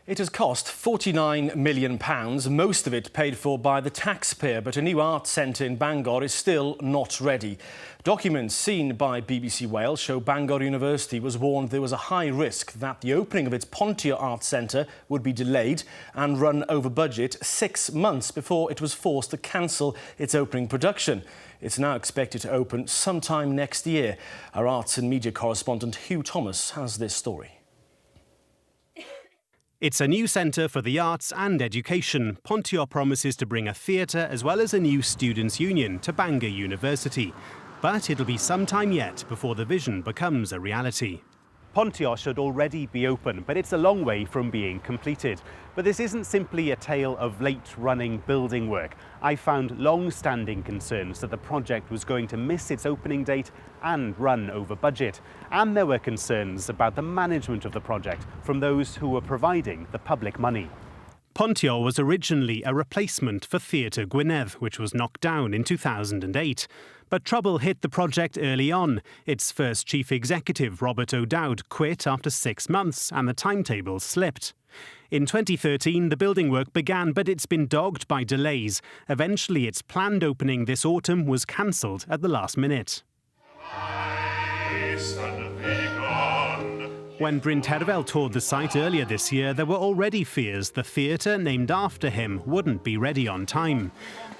It has cost £49 million, most of it paid for by the taxpayer, but a new arts centre in Bangor is still not ready. Documents seen by BBC Wales show Bangor University was warned there was a high risk that the opening of its Pontio Arts Centre would be delayed and run over budget 6 months before it was forced to cancel its opening production. It's now expected to open sometime next year. Our arts and media correspondent Huw Thomas has this story. It's a new centre for the arts and education. Pontio promises to bring a theatre as well as a new students' union to Bangor University. But it'll be some time yet before the vision becomes a reality. Pontio should already be open, but it's a long way from being completed. But this isn't simply a tale of late-running building work. I found long-standing concerns that the project was going to miss its opening date and run over budget. And there were concerns about the management of the project from those who were providing the public money. Pontio was originally a replacement for Theatre Gwynedd, which was knocked down in 2008. But trouble hit the project early on. Its first chief executive, Robert O'Dowd, quit after 6 months and the timetable slipped. In 2013, the building work began, but it's been dogged by delays. Eventually, its planned opening this autumn was cancelled at the last minute. When Bryn Terfel toured the site earlier this year, there were already fears the theatre named after him wouldn't be ready on time.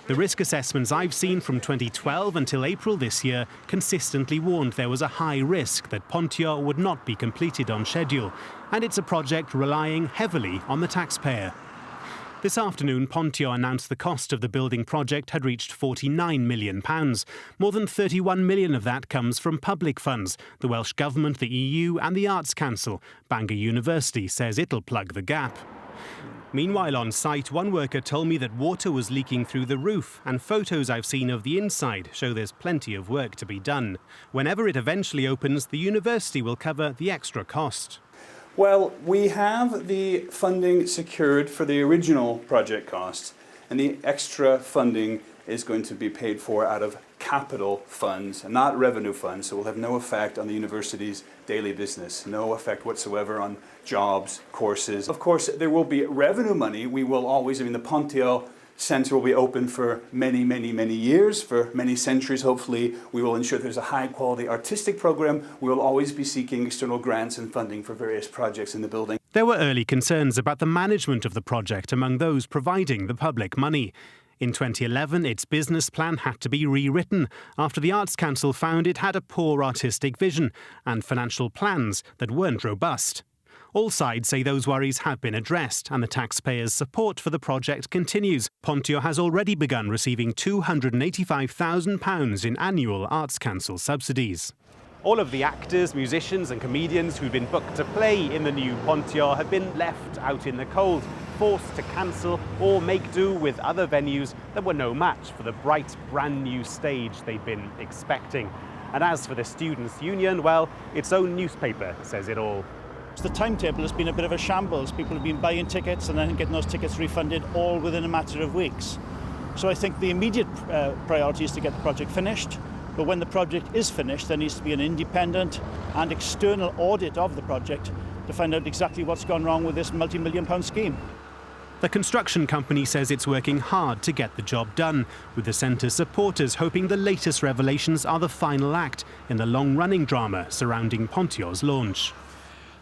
The risk assessments I've seen from 2012 until April this year consistently warned there was a high risk that Pontio would not be completed on schedule, and it's a project relying heavily on the taxpayer. This afternoon, Pontio announced the cost of the building project had reached £49 million. More than £31 million of that comes from public funds, the Welsh Government, the EU and the Arts Council. Bangor University says it'll plug the gap. Meanwhile, on site, one worker told me that water was leaking through the roof, and photos I've seen of the inside show there's plenty of work to be done. Whenever it eventually opens, the university will cover the extra cost. Well, we have the funding secured for the original project costs, and the extra funding is going to be paid for out of capital funds, not revenue funds, so it will have no effect on the university's daily business, no effect whatsoever on jobs, courses. Of course, there will be revenue money. We will always, the Pontio Centre will be open for many, many, many years, for many centuries, hopefully. We will ensure there's a high-quality artistic program. We will always be seeking external grants and funding for various projects in the building. There were early concerns about the management of the project among those providing the public money. In 2011, its business plan had to be rewritten after the Arts Council found it had a poor artistic vision and financial plans that weren't robust. All sides say those worries have been addressed and the taxpayers' support for the project continues. Pontio has already begun receiving £285,000 in annual Arts Council subsidies. All of the actors, musicians and comedians who'd been booked to play in the new Pontio have been left out in the cold, forced to cancel or make do with other venues that were no match for the bright, brand new stage they'd been expecting. And as for the Students' Union, well, its own newspaper says it all. The timetable has been a bit of a shambles. People have been buying tickets and then getting those tickets refunded all within a matter of weeks. So I think the immediate priority is to get the project finished. But when the project is finished, there needs to be an independent and external audit of the project to find out exactly what's gone wrong with this multi-million-pound scheme. The construction company says it's working hard to get the job done, with the centre's supporters hoping the latest revelations are the final act in the long-running drama surrounding Pontio's launch.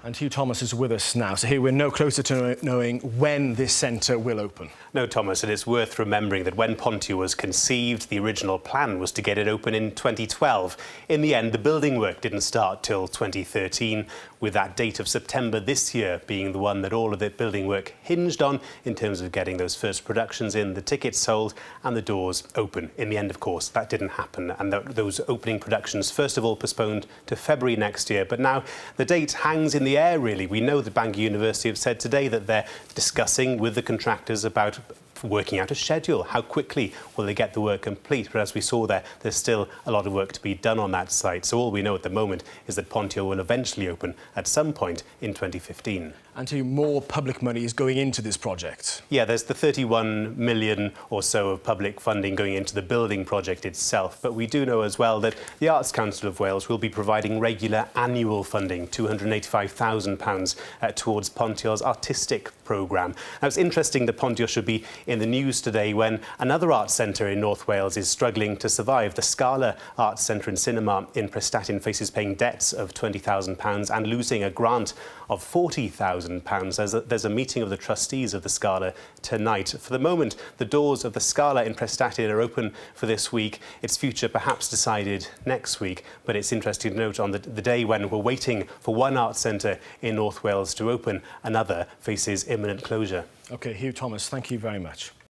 And Huw Thomas is with us now. So here we're no closer to knowing when this centre will open. No, Thomas, and it's worth remembering that when Pontio was conceived, the original plan was to get it open in 2012. In the end, the building work didn't start till 2013, with that date of September this year being the one that all of the building work hinged on in terms of getting those first productions in, the tickets sold and the doors open. In the end, of course, that didn't happen, and those opening productions, first of all, postponed to February next year. But now the date hangs in the air, really. We know that Bangor University have said today that they're discussing with the contractors about working out a schedule. How quickly will they get the work complete? But as we saw there's still a lot of work to be done on that site. So all we know at the moment is that Pontio will eventually open at some point in 2015. And more public money is going into this project. Yeah, there's the 31 million or so of public funding going into the building project itself. But we do know as well that the Arts Council of Wales will be providing regular annual funding, £285,000 towards Pontio's artistic programme. Now, it's interesting that Pontio should be in the news today when another arts centre in North Wales is struggling to survive. The Scala Arts Centre and Cinema in Prestatyn faces paying debts of £20,000 and losing a grant of £40,000. There's a meeting of the trustees of the Scala tonight. For the moment, the doors of the Scala in Prestatyn are open for this week. Its future perhaps decided next week, but it's interesting to note on the day when we're waiting for one arts centre in North Wales to open, another faces imminent closure. OK, Huw Thomas, thank you very much.